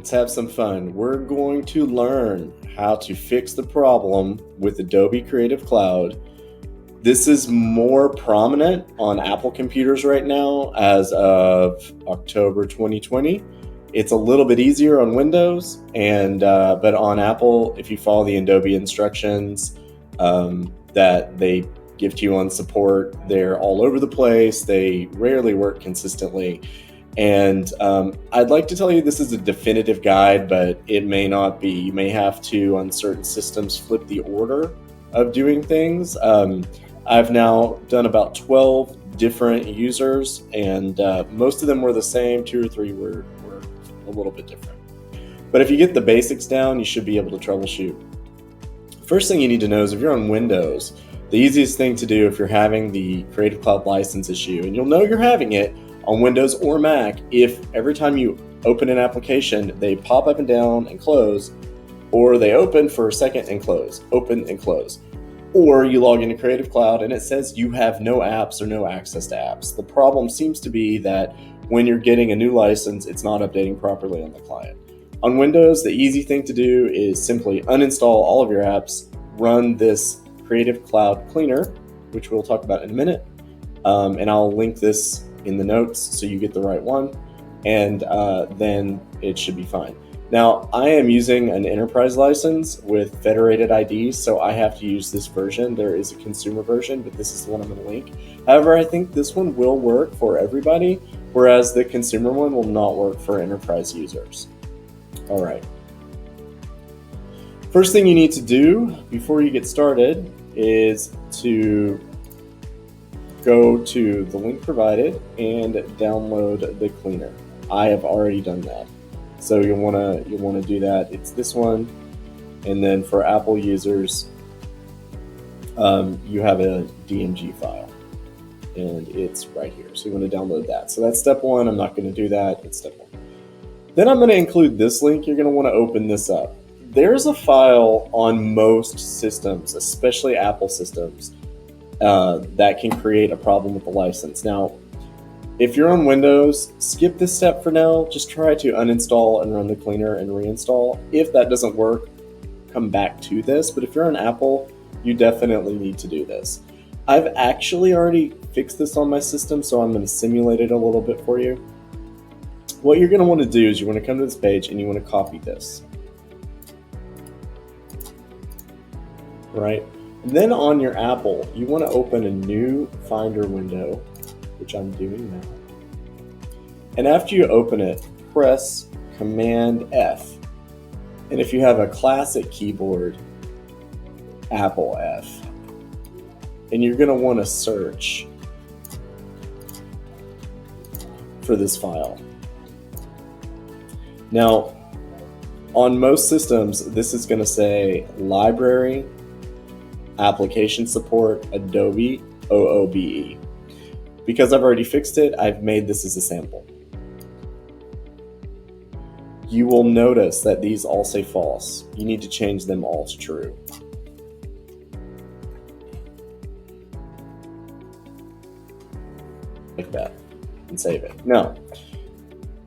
Let's have some fun. We're going to learn how to fix the problem with Adobe Creative Cloud. This is more prominent on Apple computers right now as of October 2020. It's a little bit easier on Windows, but on Apple, if you follow the Adobe instructions that they give to you on support, they're all over the place. They rarely work consistently. And I'd like to tell you this is a definitive guide, but it may not be. You may have to, on certain systems, flip the order of doing things. I've now done about 12 different users, and most of them were the same. 2 or 3 were a little bit different. But if you get the basics down, you should be able to troubleshoot. First thing you need to know is if you're on Windows, the easiest thing to do if you're having the Creative Cloud license issue, and you'll know you're having it on Windows or Mac if every time you open an application, they pop up and down and close, or they open for a second and close, open and close. Or you log into Creative Cloud and it says you have no apps or no access to apps. The problem seems to be that when you're getting a new license, it's not updating properly on the client. On Windows, the easy thing to do is simply uninstall all of your apps, run this Creative Cloud Cleaner, which we'll talk about in a minute, and I'll link this in the notes so you get the right one, and then it should be fine. Now, I am using an enterprise license with federated IDs, so I have to use this version. There is a consumer version, but this is the one I'm going to link. However, I think this one will work for everybody, whereas the consumer one will not work for enterprise users. All right. First thing you need to do before you get started is to go to the link provided and download the cleaner. I have already done that. So you'll want to do that. It's this one, and then for Apple users, you have a DMG file, and it's right here. So you want to download that. So that's step one. I'm not going to do that. It's step one. Then I'm going to include this link. You're going to want to open this up. There's a file on most systems, especially Apple systems, that can create a problem with the license. Now, if you're on Windows, skip this step for now. Just try to uninstall and run the cleaner and reinstall. If that doesn't work, come back to this. But if you're on Apple, you definitely need to do this. I've actually already fixed this on my system, so I'm going to simulate it a little bit for you. What you're going to want to do is you want to come to this page and you want to copy this. Right? And then on your Apple, you want to open a new Finder window, which I'm doing now. And after you open it, press Command F. And if you have a classic keyboard, Apple F. And you're going to want to search for this file. Now, on most systems, this is going to say Library, Application Support, Adobe, OOBE. Because I've already fixed it, I've made this as a sample. You will notice that these all say false. You need to change them all to true. Like that, and save it. Now,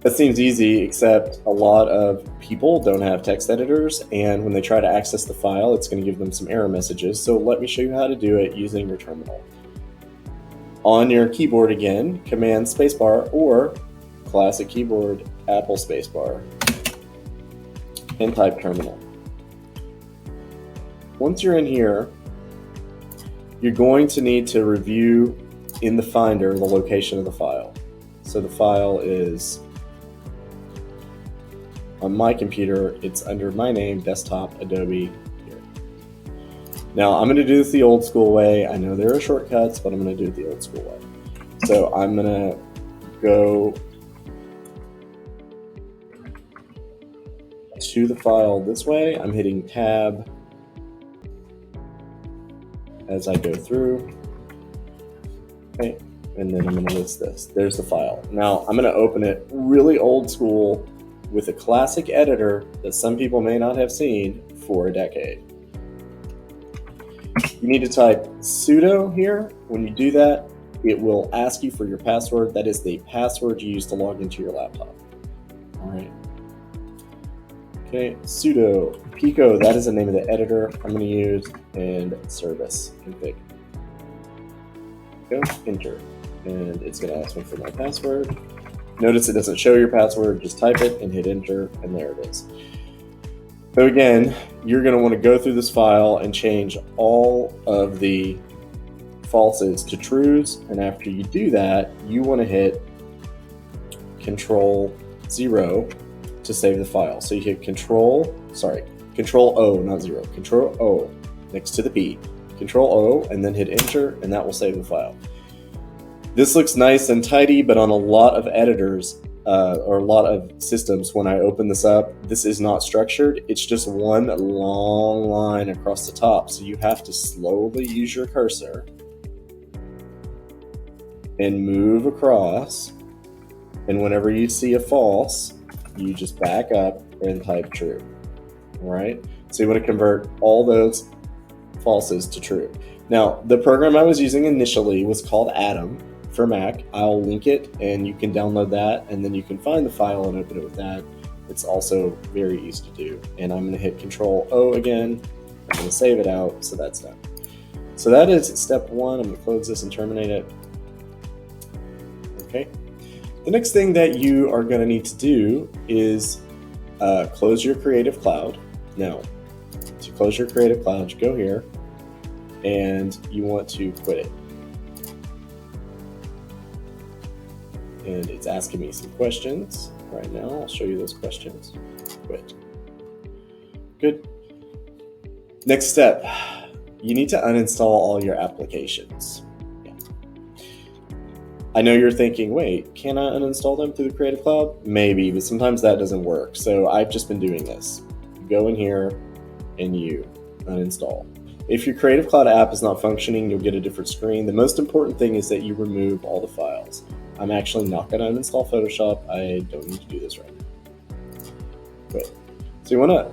that seems easy, except a lot of people don't have text editors, and when they try to access the file, it's going to give them some error messages. So let me show you how to do it using your terminal. On your keyboard again, Command Spacebar, or classic keyboard, Apple Spacebar, and type terminal. Once you're in here, you're going to need to review in the Finder the location of the file. So the file is on my computer, it's under my name, Desktop, Adobe, here. Now, I'm going to do this the old school way. I know there are shortcuts, but I'm going to do it the old school way. So I'm going to go to the file this way. I'm hitting Tab as I go through. Okay, and then I'm going to list this. There's the file. Now, I'm going to open it really old school with a classic editor that some people may not have seen for a decade. You need to type SUDO here. When you do that, it will ask you for your password. That is the password you use to log into your laptop. All right. Okay, sudo pico, that is the name of the editor I'm going to use, and service config. Go, enter, and it's going to ask me for my password. Notice it doesn't show your password, just type it and hit enter, and there it is. So again, you're going to want to go through this file and change all of the falses to trues, and after you do that, you want to hit Control 0 to save the file. So you hit Control O, not 0, Control O next to the P, Control O, and then hit enter, and that will save the file. This looks nice and tidy, but on a lot of editors or a lot of systems, when I open this up, this is not structured. It's just one long line across the top. So you have to slowly use your cursor and move across. And whenever you see a false, you just back up and type true. All right. So you want to convert all those falses to true. Now, the program I was using initially was called Atom for Mac. I'll link it and you can download that, and then you can find the file and open it with that. It's also very easy to do. And I'm going to hit Control O again. I'm going to save it out, so that's done. So that is step one. I'm going to close this and terminate it. Okay. The next thing that you are going to need to do is close your Creative Cloud. Now, to close your Creative Cloud, you go here and you want to quit it. And it's asking me some questions right now. I'll show you those questions. Quit. Good. Next step, you need to uninstall all your applications. Yeah. I know you're thinking, wait, can I uninstall them through the Creative Cloud? Maybe, but sometimes that doesn't work. So I've just been doing this. You go in here and you uninstall. If your Creative Cloud app is not functioning, you'll get a different screen. The most important thing is that you remove all the files. I'm actually not going to uninstall Photoshop. I don't need to do this right now. Good. So you want to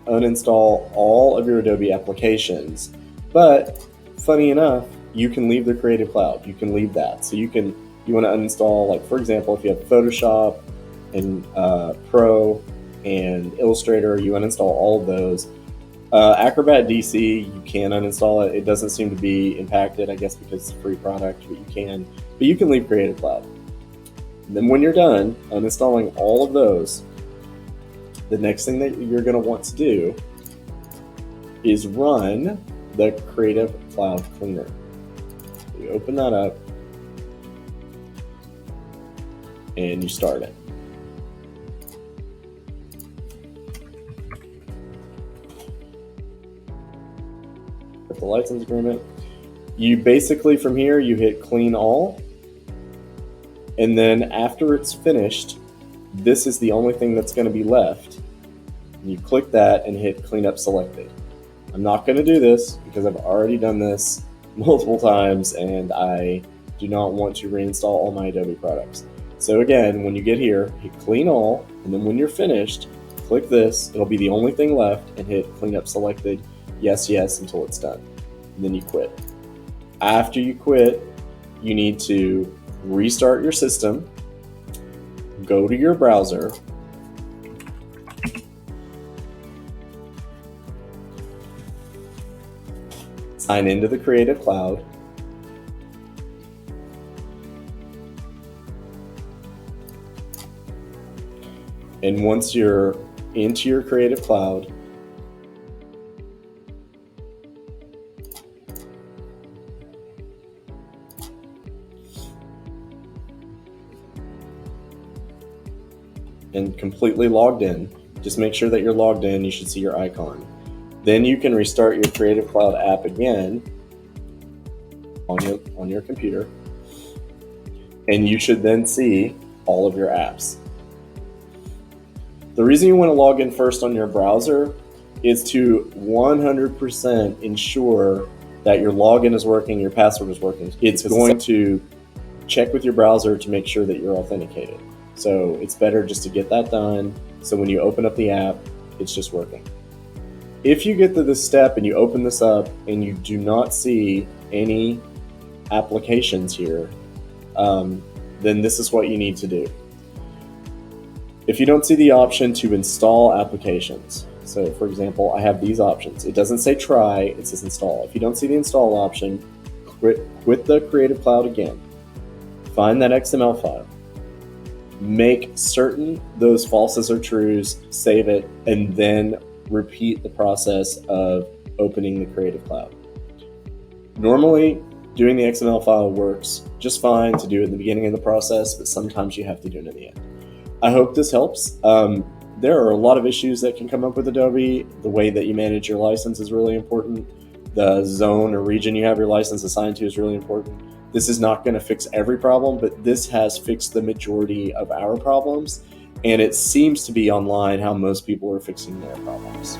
uninstall all of your Adobe applications, but funny enough, you can leave the Creative Cloud. You can leave that. So you want to uninstall, like for example, if you have Photoshop and Pro and Illustrator, you uninstall all of those. Acrobat DC, you can uninstall it. It doesn't seem to be impacted, I guess, because it's a free product, but you can. But you can leave Creative Cloud. And then when you're done uninstalling all of those, the next thing that you're going to want to do is run the Creative Cloud Cleaner. So you open that up and you start it. With the license agreement, you basically from here you hit clean all, and then after it's finished, this is the only thing that's going to be left. And you click that and hit cleanup selected. I'm not going to do this because I've already done this multiple times and I do not want to reinstall all my Adobe products. So again, when you get here, hit clean all, and then when you're finished, click this. It'll be the only thing left, and hit cleanup selected. Yes, yes, until it's done. And then you quit. After you quit, you need to restart your system, go to your browser, sign into the Creative Cloud, and once you're into your Creative Cloud, and completely logged in, just make sure that you're logged in. You should see your icon. Then you can restart your Creative Cloud app again on your computer, and you should then see all of your apps. The reason you want to log in first on your browser is to 100% ensure that your login is working, your password is working. It's going to check with your browser to make sure that you're authenticated. So it's better just to get that done, so when you open up the app, it's just working. If you get to this step and you open this up and you do not see any applications here, then this is what you need to do. If you don't see the option to install applications, so for example, I have these options. It doesn't say try, it says install. If you don't see the install option, quit the Creative Cloud again. Find that XML file. Make certain those falses are trues, save it, and then repeat the process of opening the Creative Cloud. Normally, doing the XML file works just fine to do it in the beginning of the process, but sometimes you have to do it in the end. I hope this helps. There are a lot of issues that can come up with Adobe. The way that you manage your license is really important. The zone or region you have your license assigned to is really important. This is not going to fix every problem, but this has fixed the majority of our problems, and it seems to be online how most people are fixing their problems.